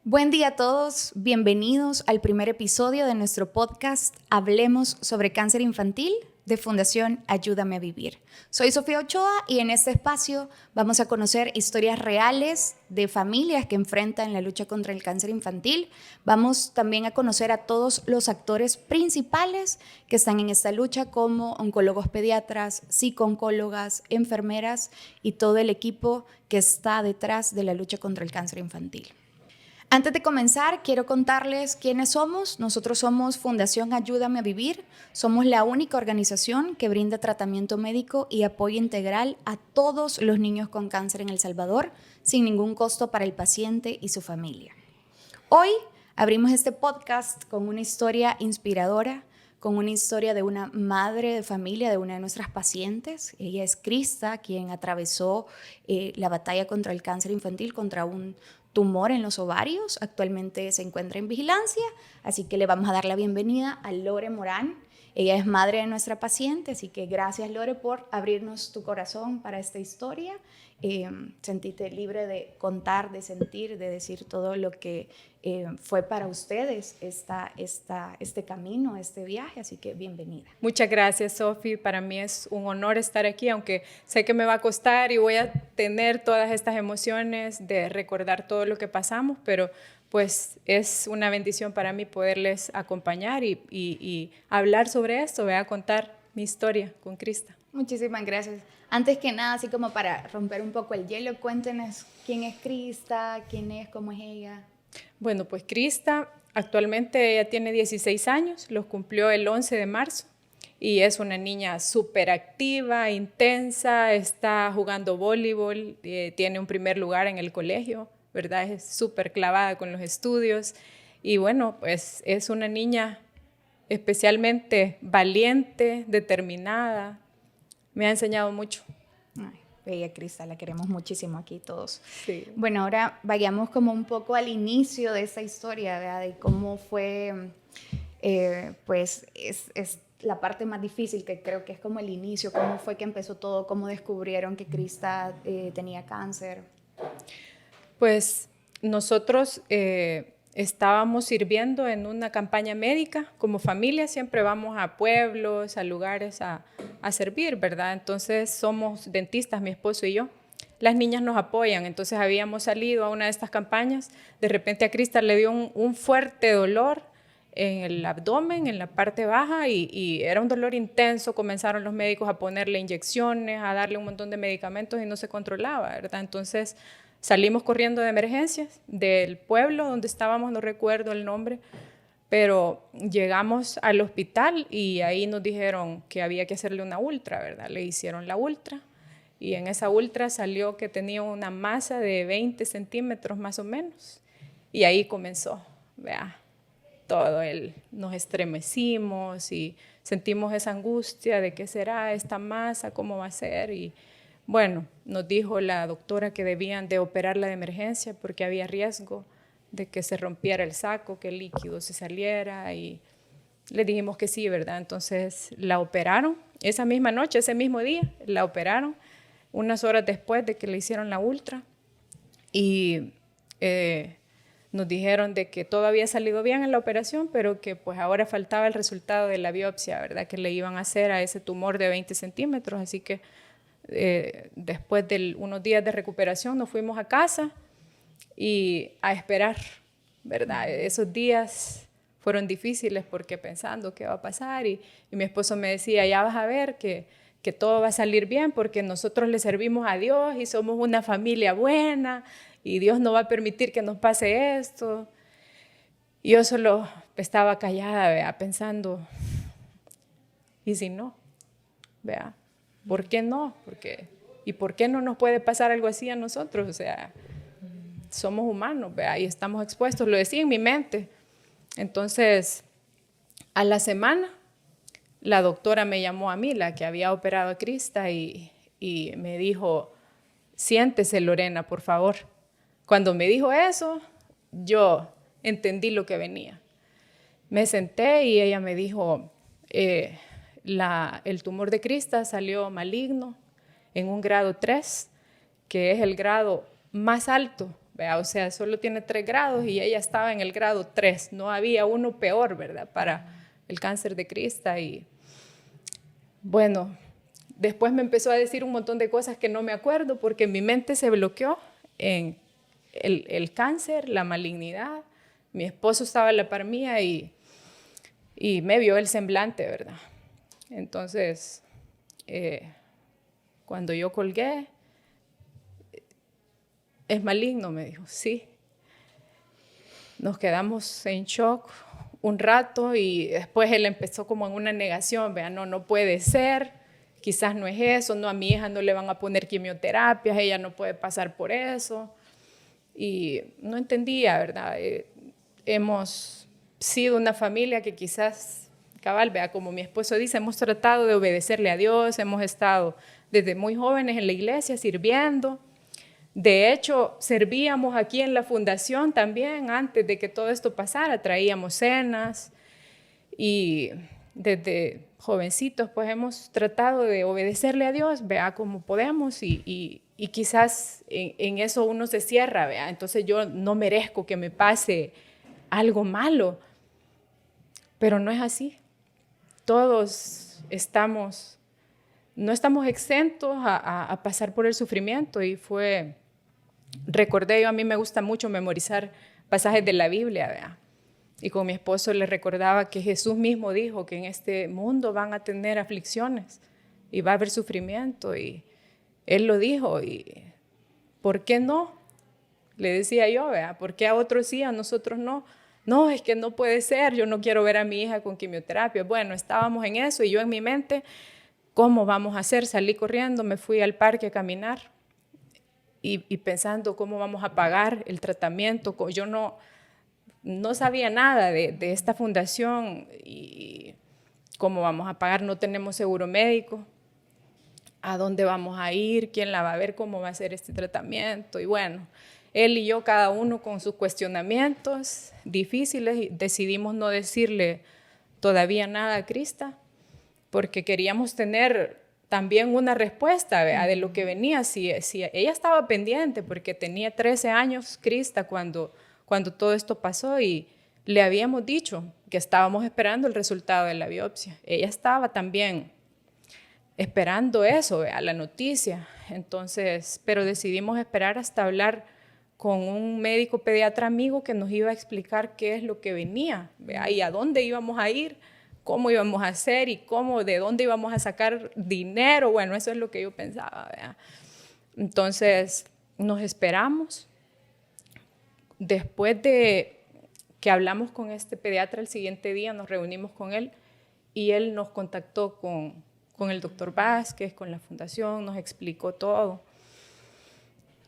Buen día a todos, bienvenidos al primer episodio de nuestro podcast Hablemos sobre cáncer infantil de Fundación Ayúdame a Vivir. Soy Sofía Ochoa y en este espacio vamos a conocer historias reales de familias que enfrentan la lucha contra el cáncer infantil. Vamos también a conocer a todos los actores principales que están en esta lucha, como oncólogos pediatras, psico-oncólogas, enfermeras y todo el equipo que está detrás de la lucha contra el cáncer infantil. Antes de comenzar, quiero contarles quiénes somos. Nosotros somos Fundación Ayúdame a Vivir. Somos la única organización que brinda tratamiento médico y apoyo integral a todos los niños con cáncer en El Salvador, sin ningún costo para el paciente y su familia. Hoy abrimos este podcast con una historia inspiradora, con una historia de una madre de familia de una de nuestras pacientes. Ella es Krista, quien atravesó la batalla contra el cáncer infantil, contra un tumor en los ovarios. Actualmente se encuentra en vigilancia, así que le vamos a dar la bienvenida a Lore Morán. Ella es madre de nuestra paciente, así que gracias, Lore, por abrirnos tu corazón para esta historia. Sentíte libre de contar, de sentir, de decir todo lo que fue para ustedes este camino, este viaje, así que bienvenida. Muchas gracias, Sofi. Para mí es un honor estar aquí, aunque sé que me va a costar y voy a tener todas estas emociones de recordar todo lo que pasamos, pero pues es una bendición para mí poderles acompañar y hablar sobre esto, voy a contar mi historia con Krista. Muchísimas gracias. Antes que nada, así como para romper un poco el hielo, cuéntenos quién es Krista, quién es, cómo es ella. Bueno, pues Krista actualmente ella tiene 16 años, los cumplió el 11 de marzo y es una niña súper activa, intensa, está jugando voleibol, tiene un primer lugar en el colegio, ¿verdad? Es súper clavada con los estudios y bueno, pues es una niña especialmente valiente, determinada, me ha enseñado mucho. Ay, bella Krista, la queremos muchísimo aquí todos. Sí. Bueno, ahora vayamos como un poco al inicio de esta historia, ¿verdad? De cómo fue, pues es la parte más difícil, que creo que es como el inicio, cómo fue que empezó todo, cómo descubrieron que Krista tenía cáncer. Pues nosotros estábamos sirviendo en una campaña médica, como familia siempre vamos a pueblos, a lugares a servir, ¿verdad? Entonces somos dentistas, mi esposo y yo. Las niñas nos apoyan, entonces habíamos salido a una de estas campañas, de repente a Krista le dio un fuerte dolor en el abdomen, en la parte baja, y era un dolor intenso, comenzaron los médicos a ponerle inyecciones, a darle un montón de medicamentos y no se controlaba, ¿verdad? Entonces salimos corriendo de emergencias del pueblo donde estábamos, no recuerdo el nombre, pero llegamos al hospital y ahí nos dijeron que había que hacerle una ultra, ¿verdad? Le hicieron la ultra y en esa ultra salió que tenía una masa de 20 centímetros más o menos y ahí comenzó, vea, todo nos estremecimos y sentimos esa angustia de qué será esta masa, cómo va a ser y bueno, nos dijo la doctora que debían de operarla de emergencia porque había riesgo de que se rompiera el saco, que el líquido se saliera y le dijimos que sí, ¿verdad? Entonces la operaron esa misma noche, ese mismo día, la operaron unas horas después de que le hicieron la ultra y nos dijeron de que todo había salido bien en la operación, pero que pues ahora faltaba el resultado de la biopsia, ¿verdad? Que le iban a hacer a ese tumor de 20 centímetros, así que después de unos días de recuperación nos fuimos a casa y a esperar, ¿verdad? Esos días fueron difíciles porque pensando qué va a pasar y mi esposo me decía, ya vas a ver que todo va a salir bien porque nosotros le servimos a Dios y somos una familia buena y Dios no va a permitir que nos pase esto. Y yo solo estaba callada, ¿vea? Pensando, ¿y si no? ¿Vea? ¿Por qué no? ¿Y por qué no nos puede pasar algo así a nosotros? O sea, somos humanos, ¿vea? Y estamos expuestos, lo decía en mi mente. Entonces, a la semana, la doctora me llamó a mí, la que había operado a Krista, y me dijo, siéntese, Lorena, por favor. Cuando me dijo eso, yo entendí lo que venía. Me senté y ella me dijo, el tumor de Krista salió maligno en un grado 3, que es el grado más alto ¿verdad? O sea, solo tiene 3 grados y ella estaba en el grado 3, no había uno peor, ¿verdad? Para el cáncer de crista. Y bueno, después me empezó a decir un montón de cosas que no me acuerdo porque mi mente se bloqueó en el cáncer, la malignidad. Mi esposo estaba a la par mía y me vio el semblante, ¿verdad? Entonces, cuando yo colgué, ¿es maligno?, me dijo. Sí. Nos quedamos en shock un rato y después él empezó como en una negación, ¿verdad? No puede ser, quizás no es eso, no, a mi hija no le van a poner quimioterapias, ella no puede pasar por eso. Y no entendía, ¿verdad? Hemos sido una familia que quizás, cabal, ¿verdad? Como mi esposo dice, hemos tratado de obedecerle a Dios, hemos estado desde muy jóvenes en la iglesia sirviendo. De hecho, servíamos aquí en la fundación también antes de que todo esto pasara, traíamos cenas y desde jovencitos pues hemos tratado de obedecerle a Dios, vea, como podemos y quizás en eso uno se cierra, vea, entonces yo no merezco que me pase algo malo, pero no es así. Todos no estamos exentos a pasar por el sufrimiento y recordé, yo a mí me gusta mucho memorizar pasajes de la Biblia, ¿verdad? Y con mi esposo le recordaba que Jesús mismo dijo que en este mundo van a tener aflicciones y va a haber sufrimiento y él lo dijo y ¿por qué no? Le decía yo, ¿verdad? ¿Por qué a otros sí, a nosotros no? No, es que no puede ser, yo no quiero ver a mi hija con quimioterapia. Bueno, estábamos en eso y yo en mi mente, ¿cómo vamos a hacer? Salí corriendo, me fui al parque a caminar y pensando cómo vamos a pagar el tratamiento. Yo no sabía nada de esta fundación y cómo vamos a pagar, no tenemos seguro médico, a dónde vamos a ir, quién la va a ver, cómo va a ser este tratamiento. Y bueno, él y yo, cada uno con sus cuestionamientos difíciles, decidimos no decirle todavía nada a Krista, porque queríamos tener también una respuesta, ¿verdad? De lo que venía. Si ella estaba pendiente, porque tenía 13 años Krista cuando todo esto pasó y le habíamos dicho que estábamos esperando el resultado de la biopsia. Ella estaba también esperando eso, ¿verdad? La noticia. Entonces, pero decidimos esperar hasta hablar con un médico pediatra amigo que nos iba a explicar qué es lo que venía, ¿verdad? Y a dónde íbamos a ir, cómo íbamos a hacer y de dónde íbamos a sacar dinero. Bueno, eso es lo que yo pensaba, ¿verdad? Entonces, nos esperamos. Después de que hablamos con este pediatra el siguiente día, nos reunimos con él y él nos contactó con el doctor Vázquez, con la fundación, nos explicó todo.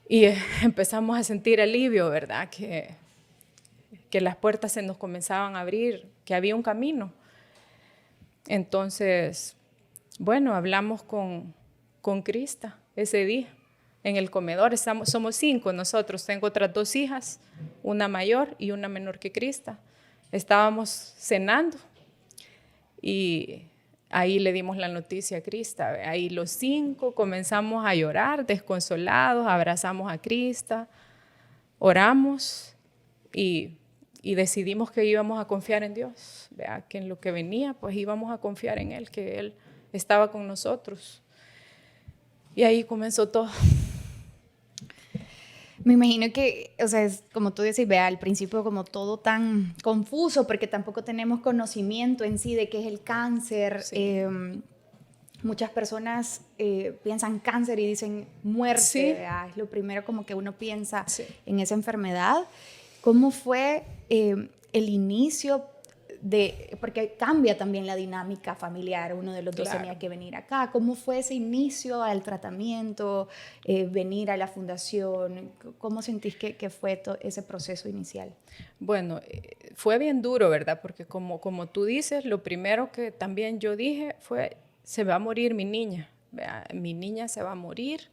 Y empezamos a sentir alivio, ¿verdad? Que las puertas se nos comenzaban a abrir, que había un camino. Entonces, bueno, hablamos con Krista ese día en el comedor. Somos 5 nosotros, tengo otras 2 hijas, una mayor y una menor que Krista. Estábamos cenando y ahí le dimos la noticia a Krista. Ahí los 5 comenzamos a llorar, desconsolados, abrazamos a Krista, oramos y decidimos que íbamos a confiar en Dios, ¿verdad? Que en lo que venía, pues íbamos a confiar en Él, que Él estaba con nosotros. Y ahí comenzó todo. Me imagino que, o sea, es como tú dices, vea, al principio como todo tan confuso, porque tampoco tenemos conocimiento en sí de qué es el cáncer. Sí. Muchas personas piensan cáncer y dicen muerte, sí. Es lo primero como que uno piensa en esa enfermedad. ¿Cómo fue el inicio porque cambia también la dinámica familiar, uno de los dos tenía que venir acá? ¿Cómo fue ese inicio al tratamiento, venir a la fundación? ¿Cómo sentís que fue ese proceso inicial? Bueno, fue bien duro, ¿verdad? Porque como tú dices, lo primero que también yo dije fue, se va a morir mi niña, ¿verdad? Mi niña se va a morir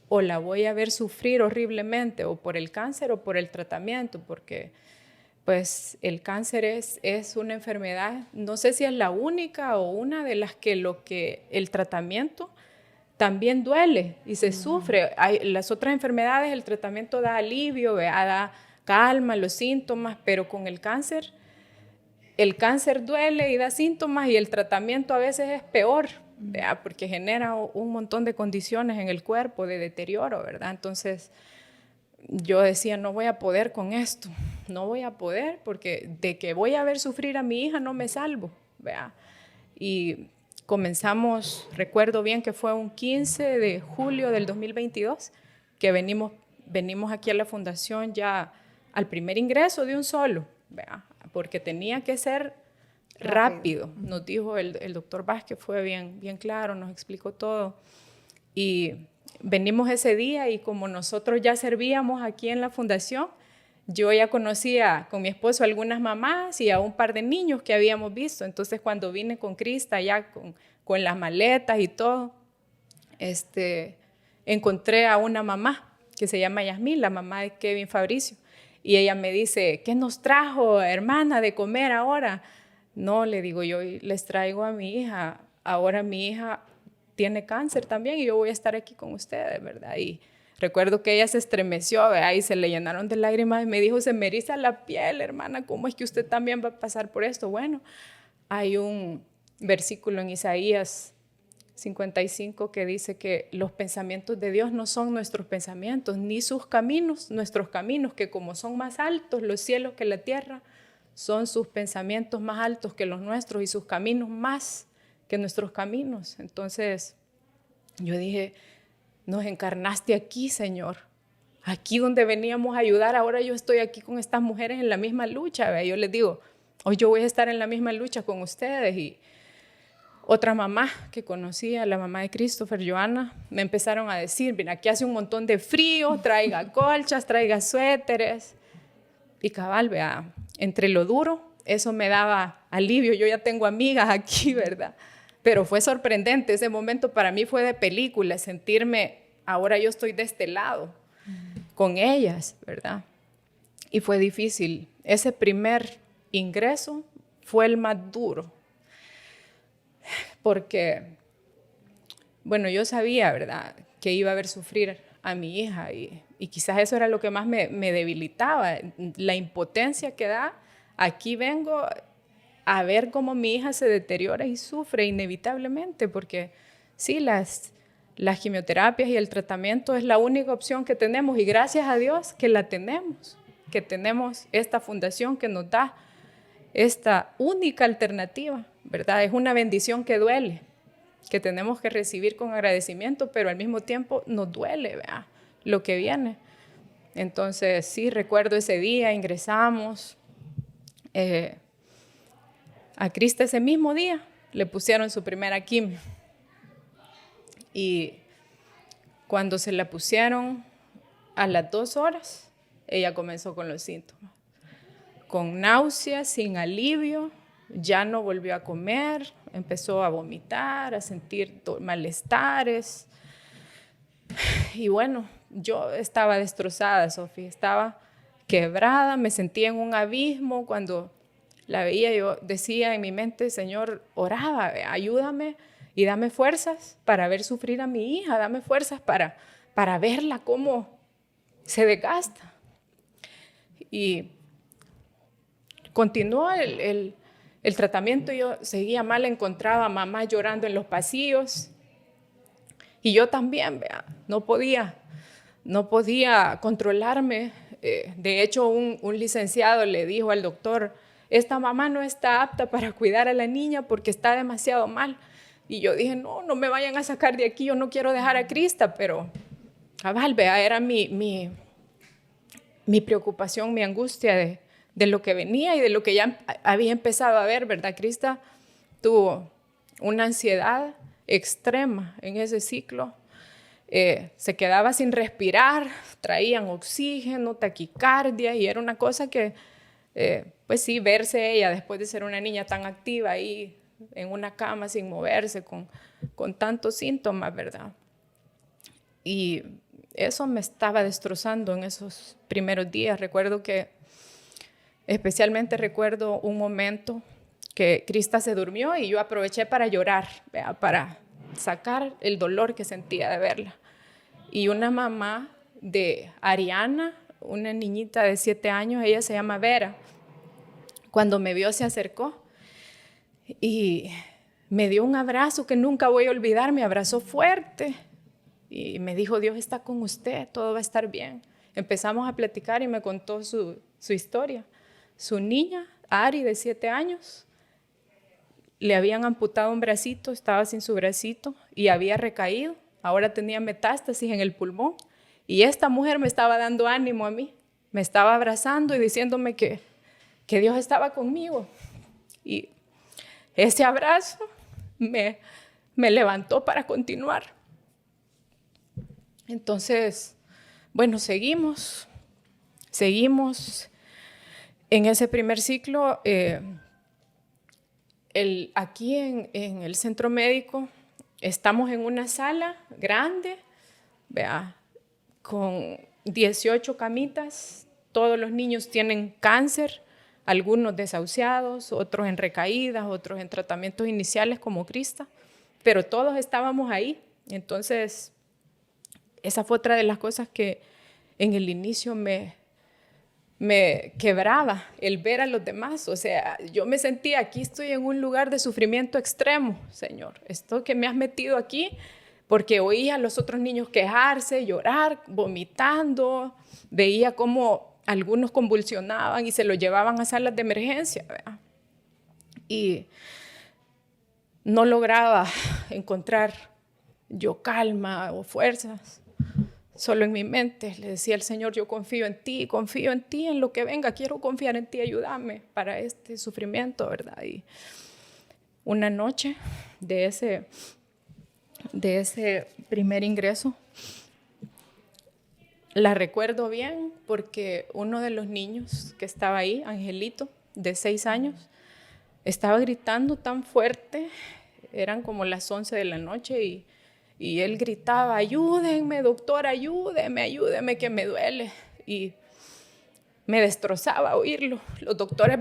o la voy a ver sufrir horriblemente, o por el cáncer o por el tratamiento, porque pues el cáncer es una enfermedad, no sé si es la única o una de las que el tratamiento también duele y se sufre. Las otras enfermedades, el tratamiento da alivio, ¿verdad? Da calma los síntomas, pero con el cáncer duele y da síntomas y el tratamiento a veces es peor, ¿verdad? Porque genera un montón de condiciones en el cuerpo de deterioro, ¿verdad? Entonces yo decía, no voy a poder con esto, no voy a poder porque de que voy a ver sufrir a mi hija no me salvo, ¿verdad? Y comenzamos, recuerdo bien que fue un 15 de julio del 2022 que venimos aquí a la fundación ya al primer ingreso de un solo, ¿verdad? Porque tenía que ser rápido. Nos dijo el doctor Vázquez, fue bien claro, nos explicó todo. Y venimos ese día y como nosotros ya servíamos aquí en la fundación, yo ya conocía con mi esposo algunas mamás y a un par de niños que habíamos visto. Entonces, cuando vine con Crista, ya con las maletas y todo, encontré a una mamá que se llama Yasmín, la mamá de Kevin Fabricio. Y ella me dice, ¿qué nos trajo, hermana, de comer ahora? No, le digo, yo les traigo a mi hija. Ahora mi hija tiene cáncer también y yo voy a estar aquí con ustedes, ¿verdad? Y recuerdo que ella se estremeció, ¿verdad? Y se le llenaron de lágrimas y me dijo, se me eriza la piel, hermana, ¿cómo es que usted también va a pasar por esto? Bueno, hay un versículo en Isaías 55 que dice que los pensamientos de Dios no son nuestros pensamientos, ni sus caminos, nuestros caminos, que como son más altos los cielos que la tierra, son sus pensamientos más altos que los nuestros y sus caminos más que nuestros caminos. Entonces yo dije, nos encarnaste aquí, Señor, aquí donde veníamos a ayudar, ahora yo estoy aquí con estas mujeres en la misma lucha, ¿ve? Yo les digo, hoy yo voy a estar en la misma lucha con ustedes. Y otra mamá que conocía, la mamá de Christopher, Joana, me empezaron a decir, mira, aquí hace un montón de frío, traiga colchas, traiga suéteres. Y cabal, vea, entre lo duro, eso me daba alivio. Yo ya tengo amigas aquí, ¿verdad? Pero fue sorprendente, ese momento para mí fue de película, sentirme, ahora yo estoy de este lado, con ellas, ¿verdad? Y fue difícil. Ese primer ingreso fue el más duro, porque, bueno, yo sabía, ¿verdad?, que iba a ver sufrir a mi hija y quizás eso era lo que más me debilitaba, la impotencia que da. Aquí vengo a ver cómo mi hija se deteriora y sufre inevitablemente, porque sí, las quimioterapias y el tratamiento es la única opción que tenemos y gracias a Dios que la tenemos, que tenemos esta fundación que nos da esta única alternativa, ¿verdad? Es una bendición que duele, que tenemos que recibir con agradecimiento, pero al mismo tiempo nos duele, ¿verdad?, lo que viene. Entonces, sí, recuerdo ese día, ingresamos. A Crista ese mismo día le pusieron su primera quimio. Y cuando se la pusieron, a las 2 horas, ella comenzó con los síntomas. Con náuseas, sin alivio, ya no volvió a comer, empezó a vomitar, a sentir malestares. Y bueno, yo estaba destrozada, Sofía, estaba quebrada, me sentía en un abismo. Cuando la veía, yo decía en mi mente, Señor, oraba, ayúdame y dame fuerzas para ver sufrir a mi hija, dame fuerzas para verla cómo se desgasta. Y continuó el tratamiento, yo seguía mal, encontraba a mamá llorando en los pasillos y yo también, no podía controlarme. De hecho, un licenciado le dijo al doctor, esta mamá no está apta para cuidar a la niña porque está demasiado mal. Y yo dije, no me vayan a sacar de aquí, yo no quiero dejar a Crista, pero cabal, era mi preocupación, mi angustia de lo que venía y de lo que ya había empezado a ver, ¿verdad? Crista tuvo una ansiedad extrema en ese ciclo. Se quedaba sin respirar, traían oxígeno, taquicardia, y era una cosa que, pues sí, verse ella después de ser una niña tan activa ahí en una cama sin moverse, con tantos síntomas, ¿verdad? Y eso me estaba destrozando en esos primeros días. Especialmente recuerdo un momento que Crista se durmió y yo aproveché para llorar, ¿verdad? sacar el dolor que sentía de verla. Y una mamá de Ariana, una niñita de 7 años, ella se llama Vera, cuando me vio se acercó y me dio un abrazo que nunca voy a olvidar, me abrazó fuerte y me dijo, Dios está con usted, todo va a estar bien. Empezamos a platicar y me contó su historia. Su niña, Ari, de 7 años, le habían amputado un bracito, estaba sin su bracito y había recaído. Ahora tenía metástasis en el pulmón. Y esta mujer me estaba dando ánimo a mí. Me estaba abrazando y diciéndome que Dios estaba conmigo. Y ese abrazo me levantó para continuar. Entonces, bueno, seguimos. En ese primer ciclo, aquí en el centro médico, estamos en una sala grande, vea, con 18 camitas. Todos los niños tienen cáncer, algunos desahuciados, otros en recaídas, otros en tratamientos iniciales como Krista, pero todos estábamos ahí. Entonces, esa fue otra de las cosas que en el inicio me quebraba, el ver a los demás. O sea, yo me sentía, aquí estoy en un lugar de sufrimiento extremo, Señor. Esto que me has metido aquí, porque oía a los otros niños quejarse, llorar, vomitando. Veía cómo algunos convulsionaban y se los llevaban a salas de emergencia, ¿verdad? Y no lograba encontrar yo calma o fuerzas. Solo en mi mente le decía al Señor, yo confío en ti, en lo que venga, quiero confiar en ti, ayúdame para este sufrimiento, ¿verdad? Y una noche de ese primer ingreso, la recuerdo bien porque uno de los niños que estaba ahí, Angelito, de 6 años, estaba gritando tan fuerte, eran como las 11 de la noche y él gritaba, ayúdenme, doctor, ayúdeme, que me duele. Y me destrozaba oírlo. Los doctores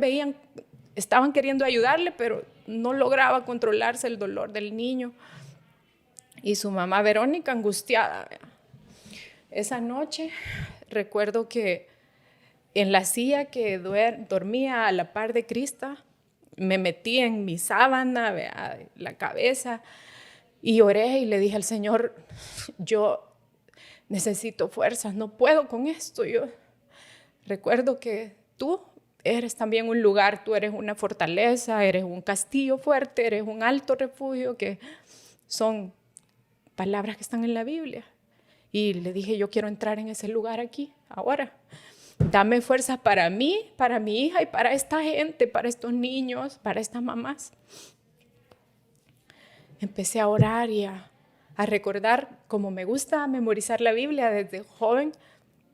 estaban queriendo ayudarle, pero no lograba controlarse el dolor del niño. Y su mamá Verónica angustiada. Esa noche recuerdo que en la silla que dormía a la par de Krista, me metí en mi sábana, la cabeza, y oré y le dije al Señor, yo necesito fuerzas, no puedo con esto. Yo recuerdo que tú eres también un lugar, tú eres una fortaleza, eres un castillo fuerte, eres un alto refugio, que son palabras que están en la Biblia. Y le dije, yo quiero entrar en ese lugar aquí, ahora. Dame fuerzas para mí, para mi hija y para esta gente, para estos niños, para estas mamás. Empecé a orar y a recordar, como me gusta memorizar la Biblia desde joven,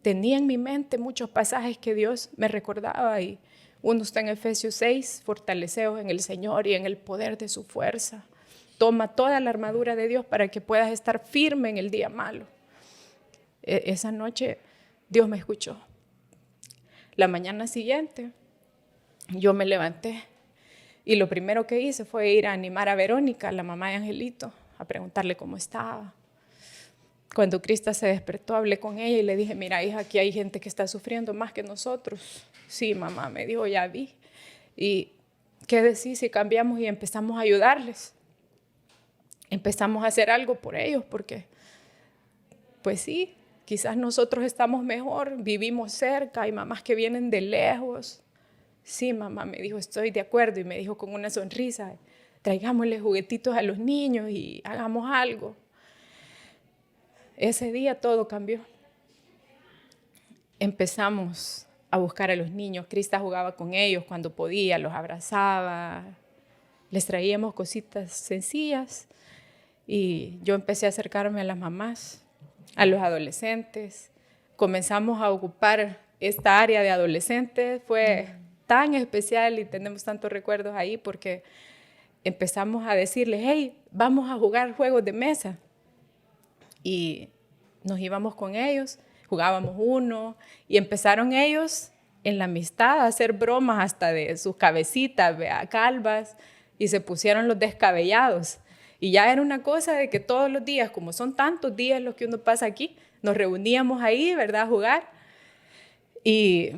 tenía en mi mente muchos pasajes que Dios me recordaba y uno está en Efesios 6, fortaleceos en el Señor y en el poder de su fuerza. Toma toda la armadura de Dios para que puedas estar firme en el día malo. Esa noche Dios me escuchó. La mañana siguiente yo me levanté y lo primero que hice fue ir a animar a Verónica, la mamá de Angelito, a preguntarle cómo estaba. Cuando Krista se despertó, hablé con ella y le dije, mira, hija, aquí hay gente que está sufriendo más que nosotros. Sí, mamá, me dijo, ya vi. ¿Y qué decís si cambiamos y empezamos a ayudarles? Empezamos a hacer algo por ellos, porque, pues sí, quizás nosotros estamos mejor, vivimos cerca, hay mamás que vienen de lejos. Sí, mamá, me dijo, estoy de acuerdo, y me dijo con una sonrisa, traigámosle juguetitos a los niños y hagamos algo. Ese día todo cambió. Empezamos a buscar a los niños. Krista jugaba con ellos cuando podía, los abrazaba, les traíamos cositas sencillas y yo empecé a acercarme a las mamás, a los adolescentes. Comenzamos a ocupar esta área de adolescentes. Fue tan especial y tenemos tantos recuerdos ahí porque empezamos a decirles, hey, vamos a jugar juegos de mesa. Y nos íbamos con ellos, jugábamos uno y empezaron ellos en la amistad a hacer bromas hasta de sus cabecitas, calvas, y se pusieron los descabellados. Y ya era una cosa de que todos los días, como son tantos días los que uno pasa aquí, nos reuníamos ahí, ¿verdad?, a jugar. Y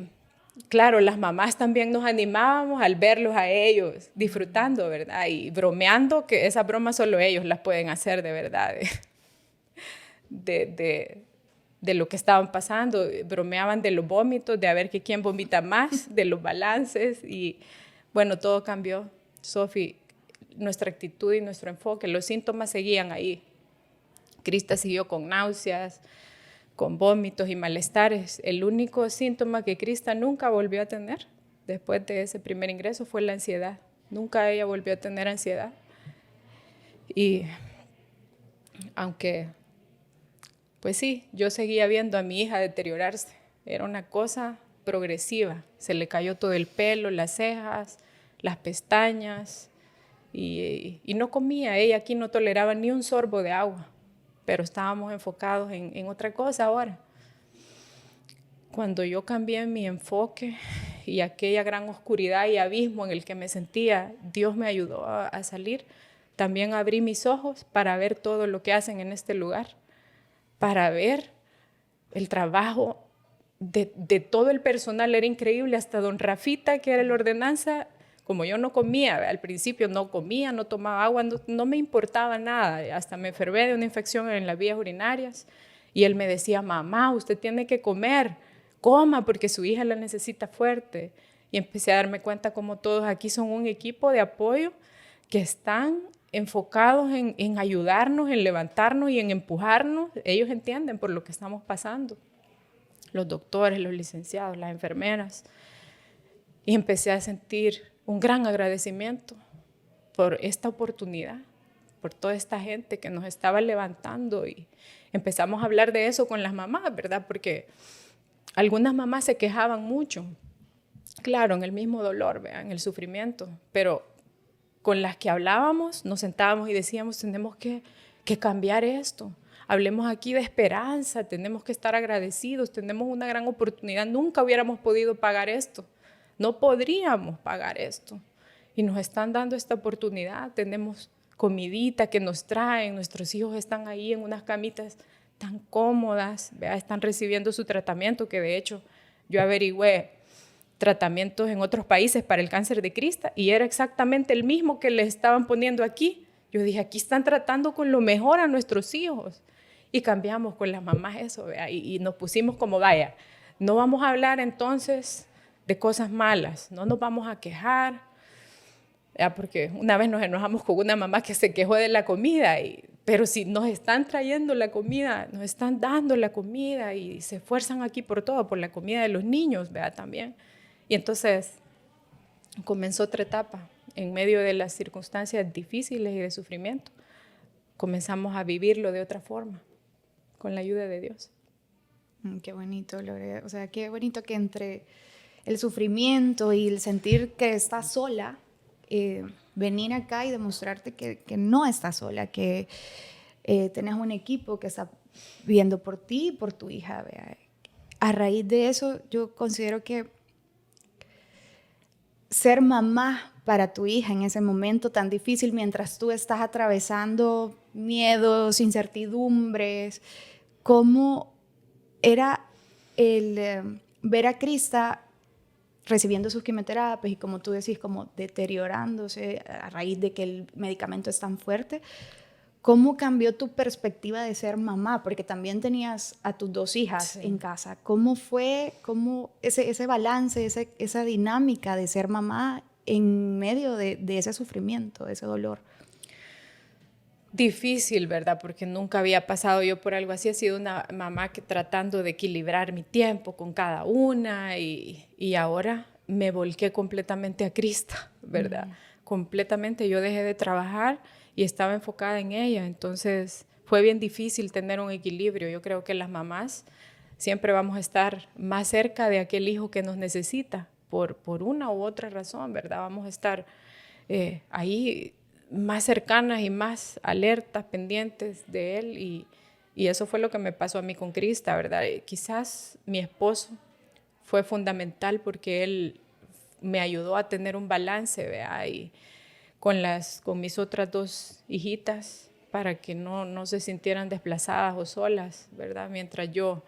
claro, las mamás también nos animábamos al verlos a ellos disfrutando, ¿verdad? Y bromeando, que esas bromas solo ellos las pueden hacer de verdad, de lo que estaban pasando. Bromeaban de los vómitos, de a ver que quién vomita más, de los balances. Y bueno, todo cambió. Sofi, nuestra actitud y nuestro enfoque, los síntomas seguían ahí. Krista siguió con náuseas, con vómitos y malestares. El único síntoma que Krista nunca volvió a tener después de ese primer ingreso fue la ansiedad. Nunca ella volvió a tener ansiedad. Y aunque, pues sí, yo seguía viendo a mi hija deteriorarse. Era una cosa progresiva. Se le cayó todo el pelo, las cejas, las pestañas. Y no comía. Ella aquí no toleraba ni un sorbo de agua. Pero estábamos enfocados en otra cosa ahora. Cuando yo cambié mi enfoque y aquella gran oscuridad y abismo en el que me sentía, Dios me ayudó a salir. También abrí mis ojos para ver todo lo que hacen en este lugar, para ver el trabajo de todo el personal. Era increíble, hasta don Rafita, que era el ordenanza. Como yo no comía, al principio no comía, no tomaba agua, no me importaba nada. Hasta me enfermé de una infección en las vías urinarias. Y él me decía, mamá, usted tiene que comer, coma, porque su hija la necesita fuerte. Y empecé a darme cuenta como todos aquí son un equipo de apoyo que están enfocados en ayudarnos, en levantarnos y en empujarnos. Ellos entienden por lo que estamos pasando. Los doctores, los licenciados, las enfermeras. Y empecé a sentir un gran agradecimiento por esta oportunidad, por toda esta gente que nos estaba levantando. Y empezamos a hablar de eso con las mamás, ¿verdad? Porque algunas mamás se quejaban mucho, claro, en el mismo dolor, ¿verdad?, en el sufrimiento, pero con las que hablábamos, nos sentábamos y decíamos, tenemos que cambiar esto. Hablemos aquí de esperanza, tenemos que estar agradecidos, tenemos una gran oportunidad, nunca hubiéramos podido pagar esto. No podríamos pagar esto y nos están dando esta oportunidad. Tenemos comidita que nos traen, nuestros hijos están ahí en unas camitas tan cómodas, ¿vea? Están recibiendo su tratamiento, que de hecho yo averigüé tratamientos en otros países para el cáncer de Krista y era exactamente el mismo que les estaban poniendo aquí. Yo dije, aquí están tratando con lo mejor a nuestros hijos. Y cambiamos con las mamás eso, ¿vea? Y nos pusimos como, vaya, no vamos a hablar entonces de cosas malas, no nos vamos a quejar, ¿ya? Porque una vez nos enojamos con una mamá que se quejó de la comida, pero si nos están trayendo la comida, nos están dando la comida y se esfuerzan aquí por todo, por la comida de los niños, ¿verdad? También. Y entonces comenzó otra etapa, en medio de las circunstancias difíciles y de sufrimiento, comenzamos a vivirlo de otra forma, con la ayuda de Dios. Qué bonito, Lore. O sea, qué bonito que entre el sufrimiento y el sentir que estás sola, venir acá y demostrarte que no estás sola, que tenés un equipo que está viendo por ti y por tu hija. ¿Vea? A raíz de eso, yo considero que ser mamá para tu hija en ese momento tan difícil, mientras tú estás atravesando miedos, incertidumbres, ¿cómo era el ver a Krista recibiendo sus quimioterapias y, como tú decís, como deteriorándose a raíz de que el medicamento es tan fuerte? ¿Cómo cambió tu perspectiva de ser mamá? Porque también tenías a tus dos hijas en casa. ¿Cómo fue ese balance, esa dinámica de ser mamá en medio de ese sufrimiento, de ese dolor? Difícil, ¿verdad? Porque nunca había pasado yo por algo así. He sido una mamá que tratando de equilibrar mi tiempo con cada una y ahora me volqué completamente a Krista, ¿verdad? Completamente. Yo dejé de trabajar y estaba enfocada en ella. Entonces fue bien difícil tener un equilibrio. Yo creo que las mamás siempre vamos a estar más cerca de aquel hijo que nos necesita por una u otra razón, ¿verdad? Vamos a estar ahí más cercanas y más alertas, pendientes de él, y eso fue lo que me pasó a mí con Krista, ¿verdad? Quizás mi esposo fue fundamental porque él me ayudó a tener un balance, ¿verdad? Y con mis otras 2 hijitas para que no se sintieran desplazadas o solas, ¿verdad? Mientras yo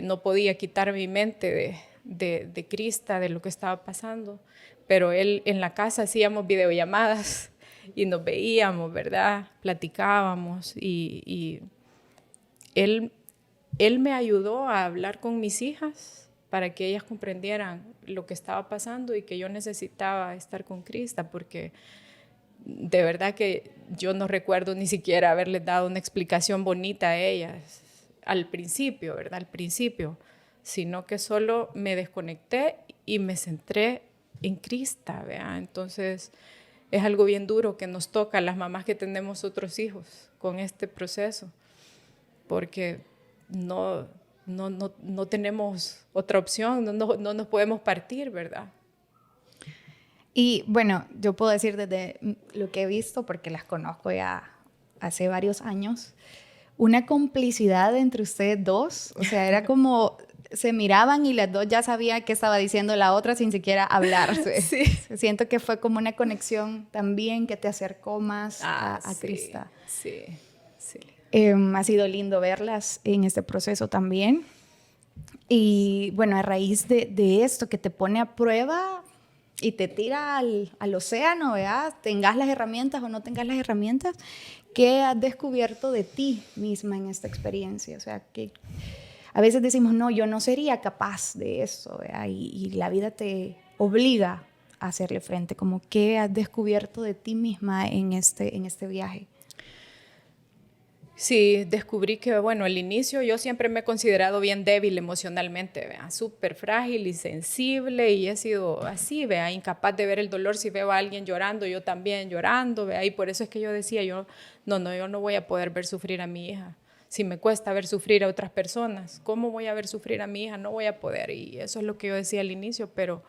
no podía quitar mi mente de Krista, de lo que estaba pasando. Pero él en la casa hacíamos videollamadas y nos veíamos, ¿verdad? Platicábamos y él me ayudó a hablar con mis hijas para que ellas comprendieran lo que estaba pasando y que yo necesitaba estar con Krista, porque de verdad que yo no recuerdo ni siquiera haberles dado una explicación bonita a ellas al principio, ¿verdad? Al principio, sino que solo me desconecté y me centré en Krista, ¿verdad? Entonces es algo bien duro que nos toca a las mamás que tenemos otros hijos con este proceso, porque no tenemos otra opción, no nos podemos partir, ¿verdad? Y bueno, yo puedo decir desde lo que he visto, porque las conozco ya hace varios años, una complicidad entre ustedes dos, o sea, era como se miraban y las dos ya sabían qué estaba diciendo la otra sin siquiera hablarse. Sí. Siento que fue como una conexión también que te acercó más a sí, Krista. Sí, sí. Ha sido lindo verlas en este proceso también. Y bueno, a raíz de esto que te pone a prueba y te tira al océano, ¿verdad? Tengas las herramientas o no tengas las herramientas, ¿qué has descubierto de ti misma en esta experiencia? O sea, que a veces decimos, no, yo no sería capaz de eso, ¿verdad? Y la vida te obliga a hacerle frente. Como, ¿qué has descubierto de ti misma en este viaje? Sí, descubrí que, bueno, al inicio yo siempre me he considerado bien débil emocionalmente, ¿vea? Súper frágil y sensible, y he sido así, ¿vea? Incapaz de ver el dolor. Si veo a alguien llorando, yo también llorando, ¿vea? Y por eso es que yo decía, yo no voy a poder ver sufrir a mi hija. Si me cuesta ver sufrir a otras personas, ¿cómo voy a ver sufrir a mi hija? No voy a poder. Y eso es lo que yo decía al inicio, pero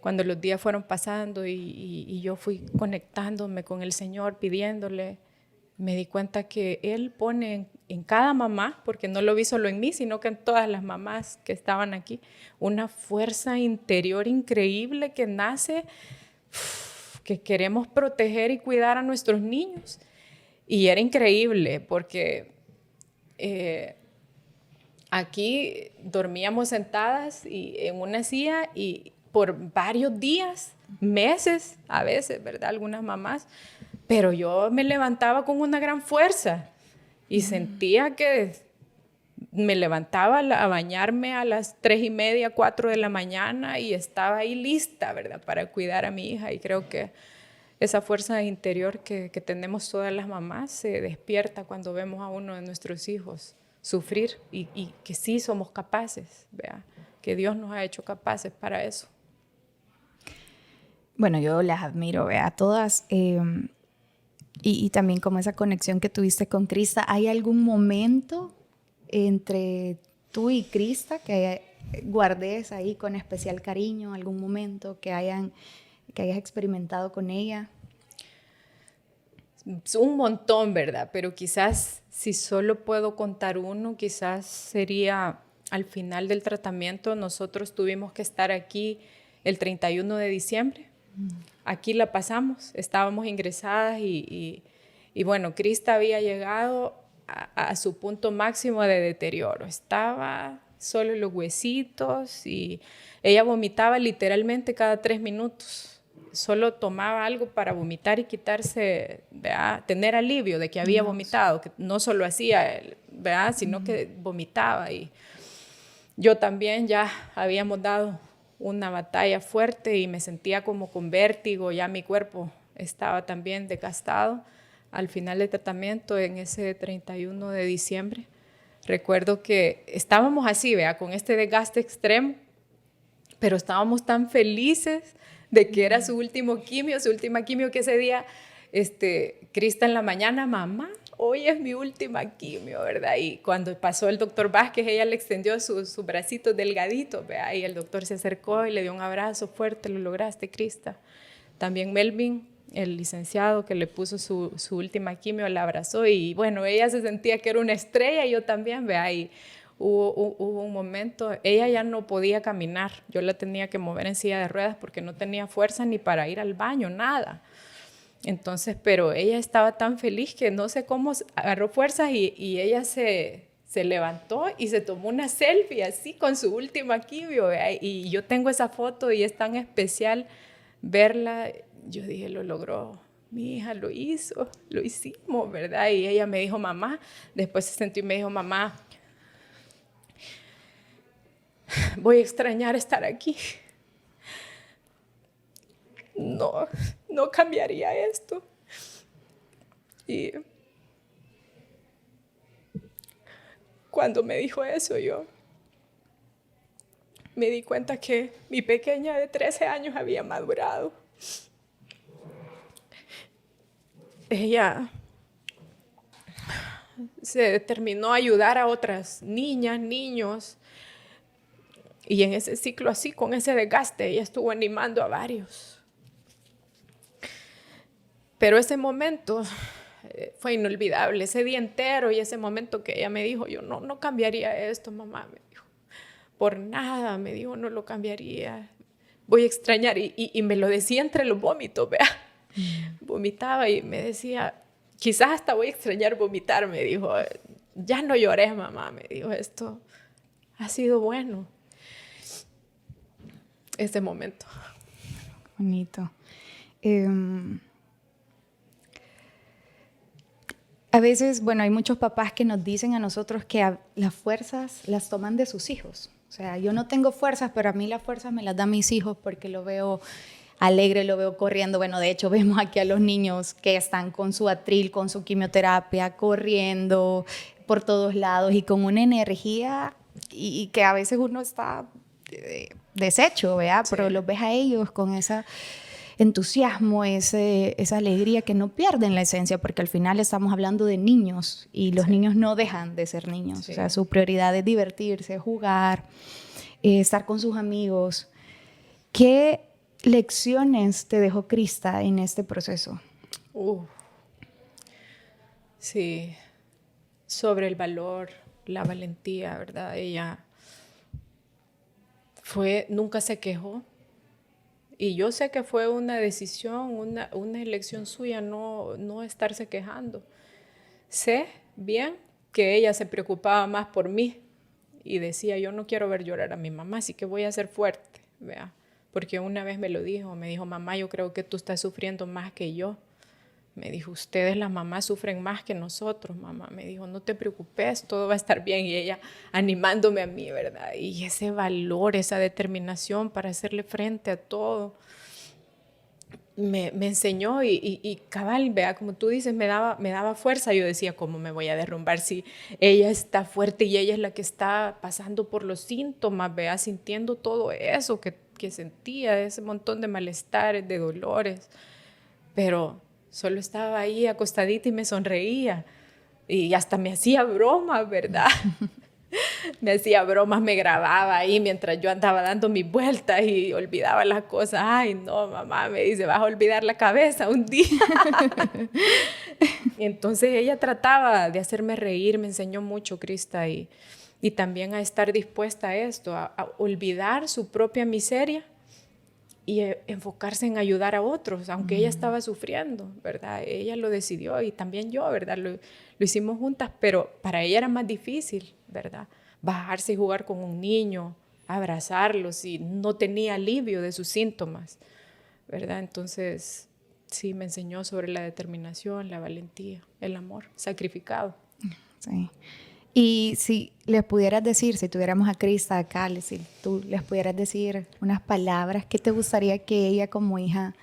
cuando los días fueron pasando y yo fui conectándome con el Señor, pidiéndole, me di cuenta que Él pone en cada mamá, porque no lo vi solo en mí, sino que en todas las mamás que estaban aquí, una fuerza interior increíble que nace, que queremos proteger y cuidar a nuestros niños. Y era increíble porque aquí dormíamos sentadas en una silla y por varios días, meses a veces, ¿verdad? Algunas mamás, pero yo me levantaba con una gran fuerza y sentía que me levantaba a bañarme a las 3:30, 4 de la mañana y estaba ahí lista, ¿verdad? Para cuidar a mi hija. Y creo que esa fuerza interior que tenemos todas las mamás se despierta cuando vemos a uno de nuestros hijos sufrir y que sí somos capaces, ¿verdad? Que Dios nos ha hecho capaces para eso. Bueno, yo las admiro, ¿verdad? Todas. Y también como esa conexión que tuviste con Krista. ¿Hay algún momento entre tú y Krista que guardes ahí con especial cariño? ¿Algún momento que hayas experimentado con ella? Un montón, ¿verdad? Pero quizás si solo puedo contar uno, quizás sería al final del tratamiento. Nosotros tuvimos que estar aquí el 31 de diciembre. Aquí la pasamos, estábamos ingresadas y bueno, Krista había llegado a su punto máximo de deterioro. Estaba solo los huesitos y ella vomitaba literalmente cada 3 minutos. Solo tomaba algo para vomitar y quitarse, ¿verdad? Tener alivio de que había vomitado, que no solo hacía, ¿verdad? Sino que vomitaba. Y yo también ya habíamos dado una batalla fuerte y me sentía como con vértigo, ya mi cuerpo estaba también desgastado. Al final del tratamiento, en ese 31 de diciembre, recuerdo que estábamos así, ¿vea? Con este desgaste extremo, pero estábamos tan felices de que era su última quimio, que ese día, Krista en la mañana, mamá, hoy es mi última quimio, ¿verdad? Y cuando pasó el doctor Vázquez, ella le extendió sus bracitos delgaditos, ¿verdad? Y el doctor se acercó y le dio un abrazo fuerte, lo lograste, Krista. También Melvin, el licenciado que le puso su última quimio, la abrazó y bueno, ella se sentía que era una estrella y yo también, ¿verdad? Y hubo un momento, ella ya no podía caminar, yo la tenía que mover en silla de ruedas porque no tenía fuerza ni para ir al baño, nada. Entonces, pero ella estaba tan feliz que no sé cómo agarró fuerzas y ella se levantó y se tomó una selfie así con su última quimio, ¿verdad? Y yo tengo esa foto y es tan especial verla. Yo dije, lo logró, mi hija lo hizo, lo hicimos, ¿verdad? Y ella me dijo, mamá, después se sentó y me dijo, mamá, voy a extrañar estar aquí. No cambiaría esto. Y cuando me dijo eso, yo me di cuenta que mi pequeña de 13 años había madurado. Ella se determinó a ayudar a otras niñas, niños, y en ese ciclo así, con ese desgaste, ella estuvo animando a varios. Pero ese momento fue inolvidable, ese día entero y ese momento que ella me dijo, yo no cambiaría esto, mamá, me dijo, por nada, me dijo, no lo cambiaría, voy a extrañar, y me lo decía entre los vómitos, vea, vomitaba y me decía, quizás hasta voy a extrañar vomitar, me dijo, ya no llores, mamá, me dijo, esto ha sido bueno, ese momento. Bonito. A veces, bueno, hay muchos papás que nos dicen a nosotros que las fuerzas las toman de sus hijos. O sea, yo no tengo fuerzas, pero a mí las fuerzas me las dan mis hijos porque lo veo alegre, lo veo corriendo. Bueno, de hecho, vemos aquí a los niños que están con su atril, con su quimioterapia, corriendo por todos lados y con una energía y que a veces uno está deshecho, ¿verdad? Sí. Pero los ves a ellos con esa entusiasmo, esa alegría que no pierden la esencia, porque al final estamos hablando de niños y los niños no dejan de ser niños. Sí. O sea, su prioridad es divertirse, jugar, estar con sus amigos. ¿Qué lecciones te dejó Krista en este proceso? Sí, sobre el valor, la valentía, ¿verdad? Ella nunca se quejó. Y yo sé que fue una decisión, una elección suya no estarse quejando. Sé bien que ella se preocupaba más por mí y decía, yo no quiero ver llorar a mi mamá, así que voy a ser fuerte, ¿vea? Porque una vez me dijo, mamá, yo creo que tú estás sufriendo más que yo. Me dijo, ustedes las mamás sufren más que nosotros, mamá. Me dijo, no te preocupes, todo va a estar bien. Y ella animándome a mí, ¿verdad? Y ese valor, esa determinación para hacerle frente a todo, me enseñó y cabal, vea, como tú dices, me daba fuerza. Yo decía, ¿cómo me voy a derrumbar si ella está fuerte y ella es la que está pasando por los síntomas, vea, sintiendo todo eso que sentía, ese montón de malestares, de dolores? Pero solo estaba ahí acostadita y me sonreía. Y hasta me hacía bromas, ¿verdad? Me hacía bromas, me grababa ahí mientras yo andaba dando mis vueltas y olvidaba las cosas. Ay, no, mamá, me dice, vas a olvidar la cabeza un día. Y entonces ella trataba de hacerme reír, me enseñó mucho, Krista, y también a estar dispuesta a esto, a olvidar su propia miseria y enfocarse en ayudar a otros, aunque ella estaba sufriendo, ¿verdad? Ella lo decidió y también yo, ¿verdad? Lo hicimos juntas, pero para ella era más difícil, ¿verdad? Bajarse y jugar con un niño, abrazarlos y no tenía alivio de sus síntomas, ¿verdad? Entonces, sí, me enseñó sobre la determinación, la valentía, el amor sacrificado. Sí. Y si les pudieras decir, si tuviéramos a Krista acá, si tú les pudieras decir unas palabras, ¿qué te gustaría que ella como hija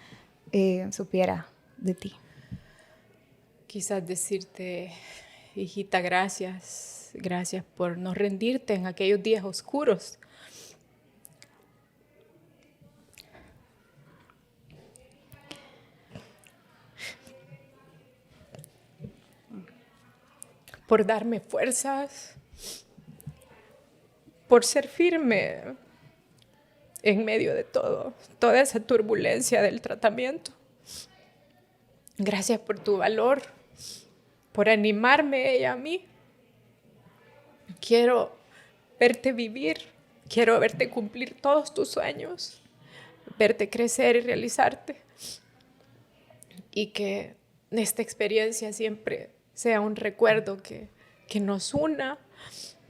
supiera de ti? Quizás decirte, hijita, gracias por no rendirte en aquellos días oscuros. Por darme fuerzas, por ser firme en medio de toda esa turbulencia del tratamiento. Gracias por tu valor, por animarme ella a mí. Quiero verte vivir, quiero verte cumplir todos tus sueños, verte crecer y realizarte. y que esta experiencia siempre sea un recuerdo que nos una,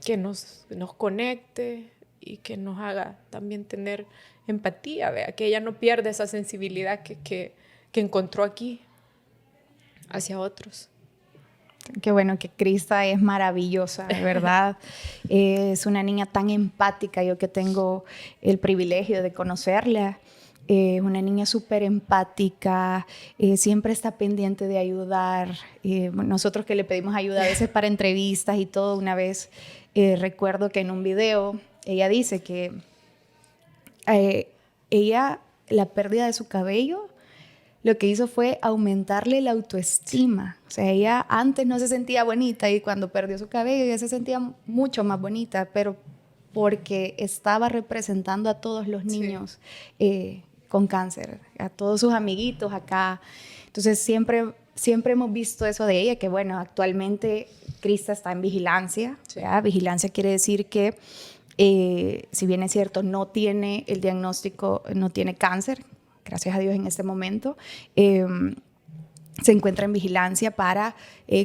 que nos conecte y que nos haga también tener empatía, ¿vea? Que ella no pierda esa sensibilidad que encontró aquí hacia otros. Qué bueno, que Krista es maravillosa, de verdad. Es una niña tan empática, yo que tengo el privilegio de conocerla. Una niña súper empática, siempre está pendiente de ayudar. Nosotros que le pedimos ayuda a veces para entrevistas y todo, una vez recuerdo que en un video ella dice que ella, la pérdida de su cabello, lo que hizo fue aumentarle la autoestima. O sea, ella antes no se sentía bonita y cuando perdió su cabello ella se sentía mucho más bonita, pero porque estaba representando a todos los niños con cáncer, a todos sus amiguitos acá. Entonces siempre hemos visto eso de ella, que bueno, actualmente Krista está en vigilancia. Sí. Vigilancia quiere decir que, si bien es cierto, no tiene el diagnóstico, no tiene cáncer, gracias a Dios en este momento, se encuentra en vigilancia para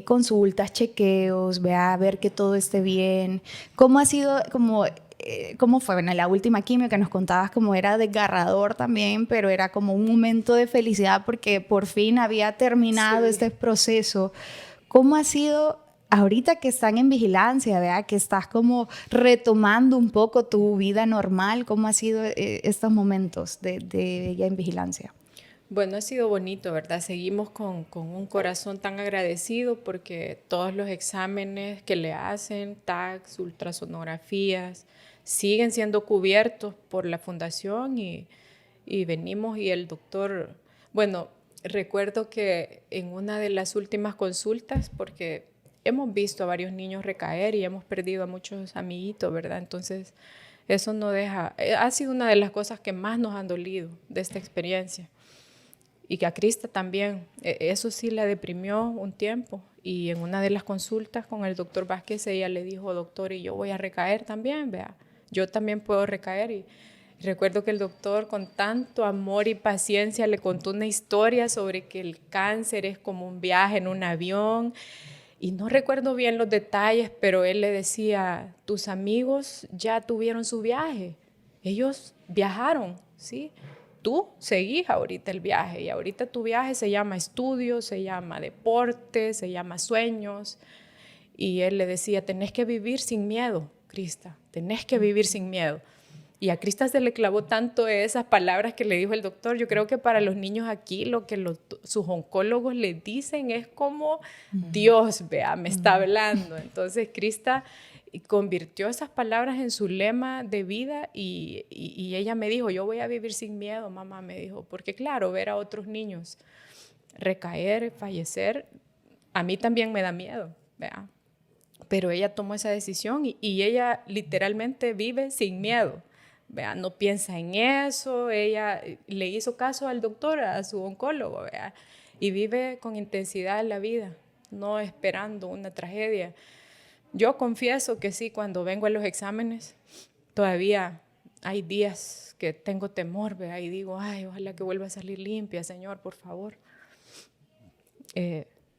consultas, chequeos, ver que todo esté bien. ¿Cómo ha sido, cómo fue? Bueno, la última quimio que nos contabas como era desgarrador también, pero era como un momento de felicidad porque por fin había terminado este proceso. ¿Cómo ha sido ahorita que están en vigilancia, ¿verdad? Que estás como retomando un poco tu vida normal? ¿Cómo ha sido estos momentos de ella en vigilancia? Bueno, ha sido bonito, ¿verdad? Seguimos con un corazón tan agradecido porque todos los exámenes que le hacen, TACs, ultrasonografías, siguen siendo cubiertos por la fundación y venimos y el doctor, bueno, recuerdo que en una de las últimas consultas, porque hemos visto a varios niños recaer y hemos perdido a muchos amiguitos, ¿verdad? Entonces, eso no deja, ha sido una de las cosas que más nos han dolido de esta experiencia. Y que a Krista también, eso sí la deprimió un tiempo. Y en una de las consultas con el doctor Vázquez, ella le dijo, doctor, y yo voy a recaer también, vea, yo también puedo recaer. Y recuerdo que el doctor con tanto amor y paciencia le contó una historia sobre que el cáncer es como un viaje en un avión. Y no recuerdo bien los detalles, pero él le decía, tus amigos ya tuvieron su viaje, ellos viajaron, ¿sí? Tú seguís ahorita el viaje y ahorita tu viaje se llama estudio, se llama deporte, se llama sueños. Y él le decía, tenés que vivir sin miedo, Krista, tenés que vivir sin miedo. Y a Krista se le clavó tanto esas palabras que le dijo el doctor. Yo creo que para los niños aquí lo que sus oncólogos le dicen es como Dios, vea, me está hablando. Entonces Krista convirtió esas palabras en su lema de vida y ella me dijo, yo voy a vivir sin miedo, mamá, me dijo, porque claro, ver a otros niños recaer, fallecer, a mí también me da miedo, vea. Pero ella tomó esa decisión y ella literalmente vive sin miedo. Vea, no piensa en eso, ella le hizo caso al doctor, a su oncólogo, vea, y vive con intensidad la vida, no esperando una tragedia. Yo confieso que sí, cuando vengo a los exámenes, todavía hay días que tengo temor, vea, y digo, ay, ojalá que vuelva a salir limpia, Señor, por favor.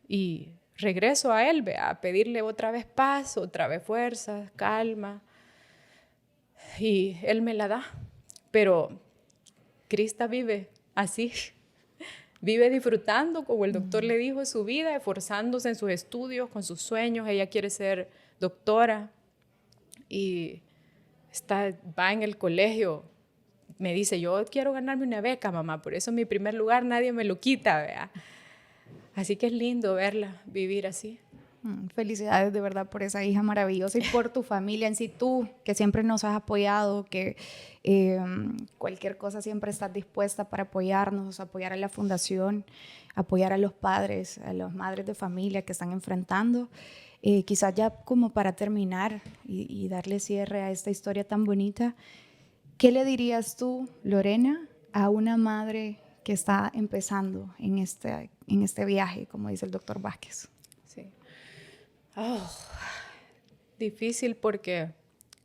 Y regreso a Él, vea, a pedirle otra vez paz, otra vez fuerza, calma. Y Él me la da, pero Krista vive así, vive disfrutando, como el doctor le dijo, su vida, esforzándose en sus estudios, con sus sueños. Ella quiere ser doctora y va en el colegio. Me dice, yo quiero ganarme una beca, mamá, por eso en mi primer lugar nadie me lo quita, ¿vea? Así que es lindo verla vivir así. Felicidades de verdad por esa hija maravillosa y por tu familia en sí, tú que siempre nos has apoyado, que cualquier cosa siempre estás dispuesta para apoyarnos, apoyar a la fundación, apoyar a los padres, a las madres de familia que están enfrentando. Quizás ya como para terminar y darle cierre a esta historia tan bonita, ¿qué le dirías tú, Lorena, a una madre que está empezando en este viaje, como dice el doctor Vázquez? Sí. Oh, difícil porque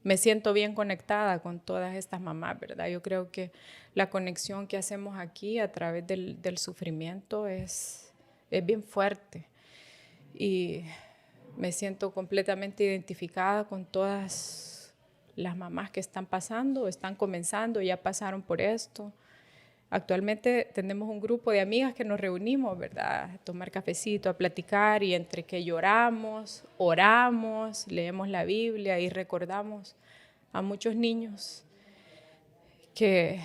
me siento bien conectada con todas estas mamás, ¿verdad? Yo creo que la conexión que hacemos aquí a través del sufrimiento es es bien fuerte. Y me siento completamente identificada con todas las mamás que están pasando, están comenzando, ya pasaron por esto. Actualmente tenemos un grupo de amigas que nos reunimos, ¿verdad? A tomar cafecito, a platicar, y entre que lloramos, oramos, leemos la Biblia y recordamos a muchos niños que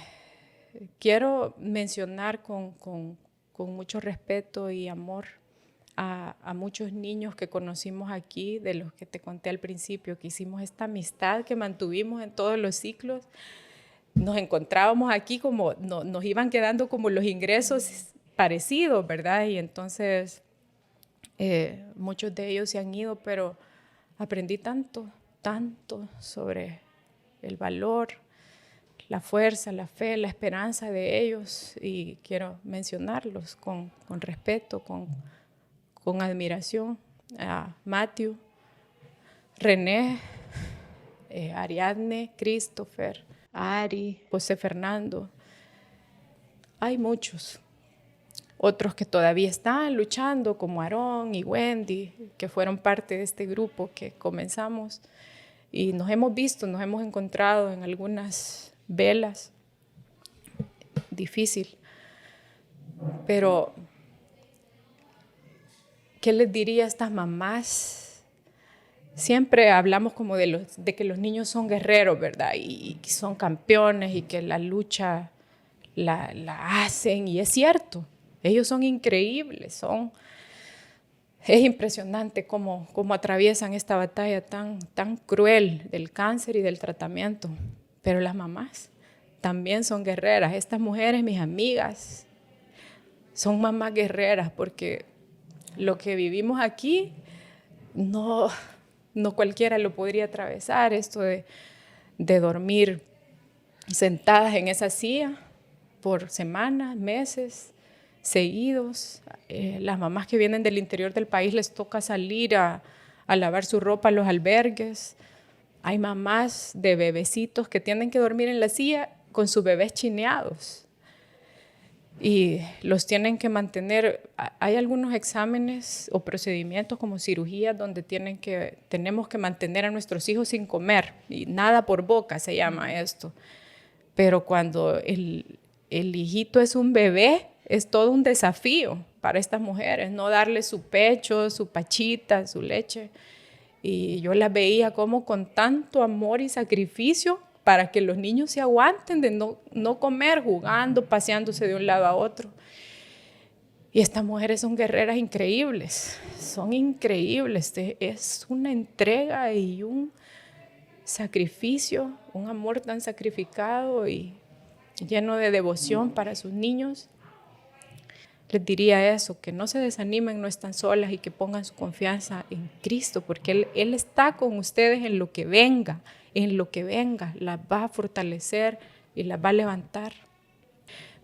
quiero mencionar con mucho respeto y amor a muchos niños que conocimos aquí, de los que te conté al principio, que hicimos esta amistad que mantuvimos en todos los ciclos. Nos encontrábamos aquí como, nos iban quedando como los ingresos parecidos, ¿verdad? Y entonces muchos de ellos se han ido, pero aprendí tanto sobre el valor, la fuerza, la fe, la esperanza de ellos, y quiero mencionarlos con respeto, con admiración. A Matthew, René, Ariadne, Christopher, Ari, José Fernando. Hay muchos. Otros que todavía están luchando, como Aarón y Wendy, que fueron parte de este grupo que comenzamos. Y nos hemos visto, nos hemos encontrado en algunas velas. Difícil. Pero, ¿qué les diría a estas mamás? Siempre hablamos como de que los niños son guerreros, ¿verdad? Y son campeones y que la lucha la hacen, y es cierto, ellos son increíbles, es impresionante cómo atraviesan esta batalla tan cruel del cáncer y del tratamiento. Pero las mamás también son guerreras. Estas mujeres, mis amigas, son mamás guerreras, porque lo que vivimos aquí no cualquiera lo podría atravesar. Esto de dormir sentadas en esa silla por semanas, meses seguidos. Las mamás que vienen del interior del país les toca salir a lavar su ropa a los albergues. Hay mamás de bebecitos que tienen que dormir en la silla con sus bebés chineados y los tienen que mantener. Hay algunos exámenes o procedimientos como cirugías donde tenemos que mantener a nuestros hijos sin comer, y nada por boca se llama esto. Pero cuando el hijito es un bebé, es todo un desafío para estas mujeres, no darle su pecho, su pachita, su leche. Y yo las veía como con tanto amor y sacrificio para que los niños se aguanten de no comer, jugando, paseándose de un lado a otro. Y estas mujeres son guerreras increíbles, son increíbles. Es una entrega y un sacrificio, un amor tan sacrificado y lleno de devoción para sus niños. Les diría eso, que no se desanimen, no están solas, y que pongan su confianza en Cristo, porque Él está con ustedes en lo que venga, las va a fortalecer y las va a levantar.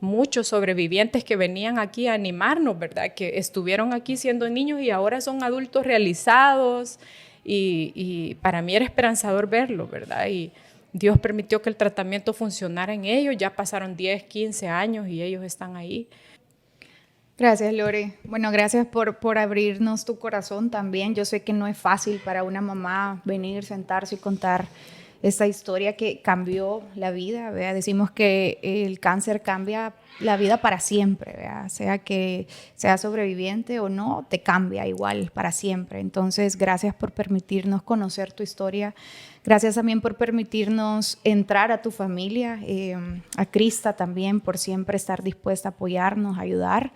Muchos sobrevivientes que venían aquí a animarnos, ¿verdad? Que estuvieron aquí siendo niños y ahora son adultos realizados, y para mí era esperanzador verlo, ¿verdad? Y Dios permitió que el tratamiento funcionara en ellos. Ya pasaron 10, 15 años y ellos están ahí. Gracias, Lore. Bueno, gracias por abrirnos tu corazón también. Yo sé que no es fácil para una mamá venir, sentarse y contar esta historia que cambió la vida, ¿verdad? Decimos que el cáncer cambia la vida para siempre, ¿verdad? Sea que sea sobreviviente o no, te cambia igual para siempre. Entonces, gracias por permitirnos conocer tu historia. Gracias también por permitirnos entrar a tu familia, a Krista también, por siempre estar dispuesta a apoyarnos, a ayudar.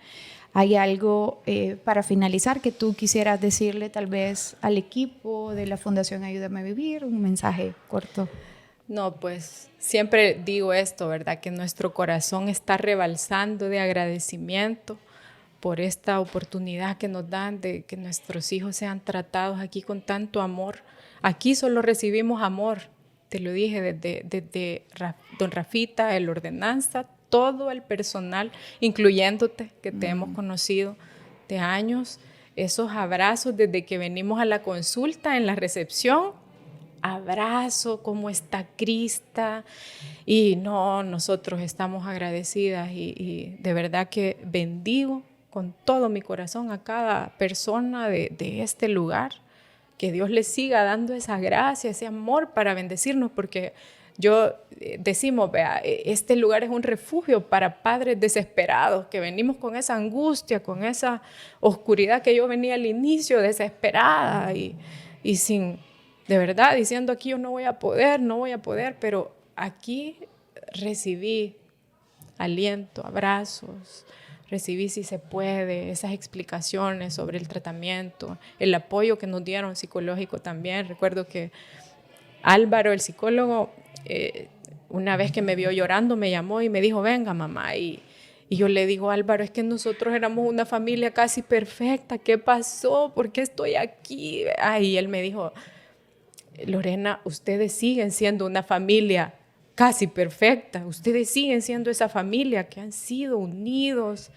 ¿Hay algo para finalizar que tú quisieras decirle tal vez al equipo de la Fundación Ayúdame a Vivir? Un mensaje corto. No, pues siempre digo esto, ¿verdad? Que nuestro corazón está rebalsando de agradecimiento por esta oportunidad que nos dan de que nuestros hijos sean tratados aquí con tanto amor. Aquí solo recibimos amor, te lo dije, desde don Rafita, el ordenanza, todo el personal, incluyéndote, que te hemos conocido de años, esos abrazos desde que venimos a la consulta, en la recepción, abrazo, cómo está Krista, y nosotros estamos agradecidas y de verdad que bendigo con todo mi corazón a cada persona de este lugar, que Dios les siga dando esa gracia, ese amor para bendecirnos, porque decimos, vea, este lugar es un refugio para padres desesperados, que venimos con esa angustia, con esa oscuridad que yo venía al inicio, desesperada y sin, de verdad, diciendo aquí yo no voy a poder, pero aquí recibí aliento, abrazos, recibí si se puede, esas explicaciones sobre el tratamiento, el apoyo que nos dieron psicológico también. Recuerdo que Álvaro, el psicólogo, una vez que me vio llorando, me llamó y me dijo, venga mamá, y yo le digo, Álvaro, es que nosotros éramos una familia casi perfecta, ¿qué pasó? ¿Por qué estoy aquí? Y él me dijo, Lorena, ustedes siguen siendo una familia casi perfecta, ustedes siguen siendo esa familia que han sido unidos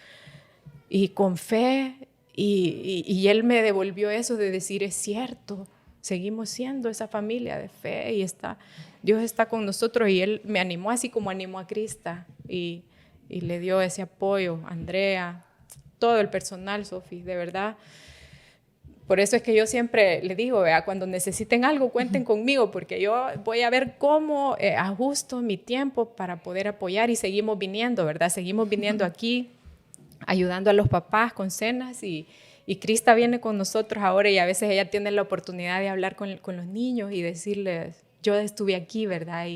y con fe, y él me devolvió eso de decir, es cierto, seguimos siendo esa familia de fe y Dios está con nosotros, y él me animó así como animó a Krista y le dio ese apoyo, Andrea, todo el personal, Sofi, de verdad. Por eso es que yo siempre le digo, vea, cuando necesiten algo, cuenten conmigo, porque yo voy a ver cómo ajusto mi tiempo para poder apoyar, y seguimos viniendo, ¿verdad? Seguimos viniendo aquí, ayudando a los papás con cenas, y Krista viene con nosotros ahora, y a veces ella tiene la oportunidad de hablar con los niños y decirles, yo estuve aquí, ¿verdad?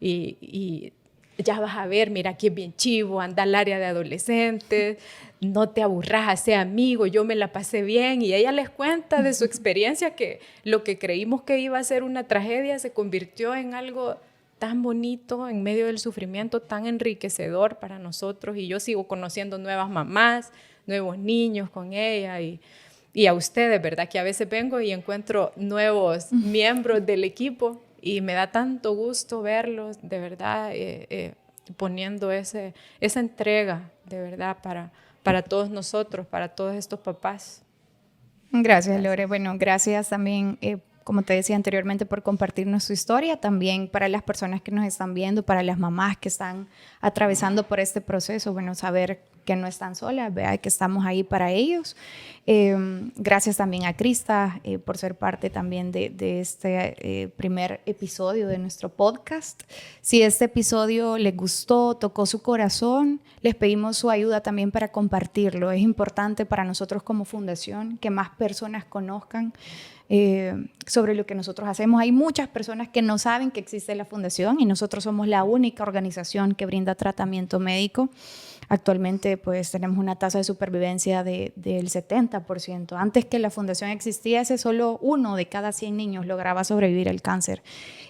Y ya vas a ver, mira, aquí es bien chivo, anda al área de adolescentes, no te aburras, sé amigo, yo me la pasé bien. Y ella les cuenta de su experiencia, que lo que creímos que iba a ser una tragedia se convirtió en algo tan bonito en medio del sufrimiento, tan enriquecedor para nosotros. Y yo sigo conociendo nuevas mamás, nuevos niños con ella, y a ustedes, ¿verdad? Que a veces vengo y encuentro nuevos miembros del equipo, y me da tanto gusto verlos, de verdad, poniendo esa entrega, de verdad, para todos nosotros, para todos estos papás. Gracias, Lore. Bueno, gracias también, como te decía anteriormente, por compartirnos su historia. También para las personas que nos están viendo, para las mamás que están atravesando por este proceso, bueno, saber que no están solas, vea que estamos ahí para ellos. Gracias también a Krista por ser parte también de este primer episodio de nuestro podcast. Si este episodio les gustó, tocó su corazón, les pedimos su ayuda también para compartirlo. Es importante para nosotros como fundación que más personas conozcan sobre lo que nosotros hacemos. Hay muchas personas que no saben que existe la fundación, y nosotros somos la única organización que brinda tratamiento médico. Actualmente pues tenemos una tasa de supervivencia del 70%. Antes que la fundación existiese, solo 1 de cada 100 niños lograba sobrevivir al cáncer.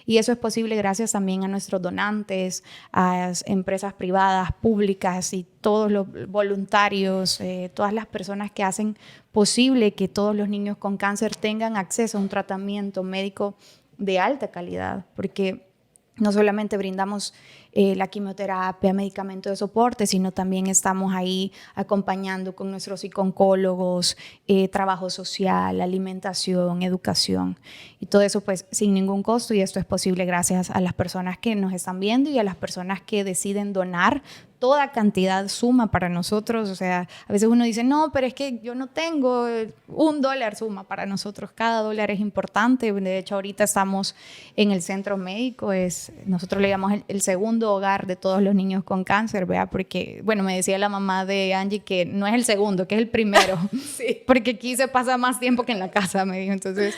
Y eso es posible gracias también a nuestros donantes, a empresas privadas, públicas, y todos los voluntarios, todas las personas que hacen posible que todos los niños con cáncer tengan acceso a un tratamiento médico de alta calidad, porque no solamente brindamos la quimioterapia, medicamento de soporte, sino también estamos ahí acompañando con nuestros psicólogos, trabajo social, alimentación, educación, y todo eso pues sin ningún costo, y esto es posible gracias a las personas que nos están viendo y a las personas que deciden donar toda cantidad suma para nosotros. O sea, a veces uno dice, no, pero es que yo no tengo, $1 suma para nosotros, cada dólar es importante. De hecho, ahorita estamos en el centro médico, nosotros le llamamos el segundo hogar de todos los niños con cáncer, ¿verdad? Porque, bueno, me decía la mamá de Angie que no es el segundo, que es el primero, Sí. Porque aquí se pasa más tiempo que en la casa, me dijo. Entonces,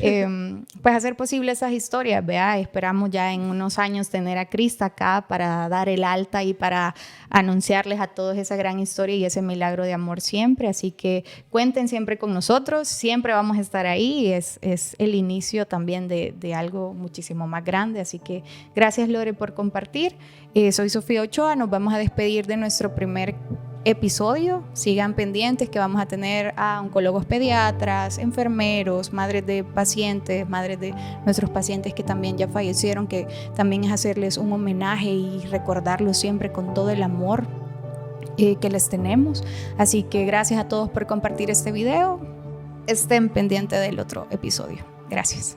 pues hacer posible esas historias, ¿verdad? Esperamos ya en unos años tener a Krista acá para dar el alta y para anunciarles a todos esa gran historia y ese milagro de amor siempre. Así que cuenten siempre con nosotros, siempre vamos a estar ahí, y es el inicio también de algo muchísimo más grande. Así que gracias, Lore, por compartir. Soy Sofía Ochoa, nos vamos a despedir de nuestro primer episodio. Sigan pendientes que vamos a tener a oncólogos pediatras, enfermeros, madres de pacientes, madres de nuestros pacientes que también ya fallecieron, que también es hacerles un homenaje y recordarlos siempre con todo el amor que les tenemos. Así que gracias a todos por compartir este video. Estén pendientes del otro episodio. Gracias.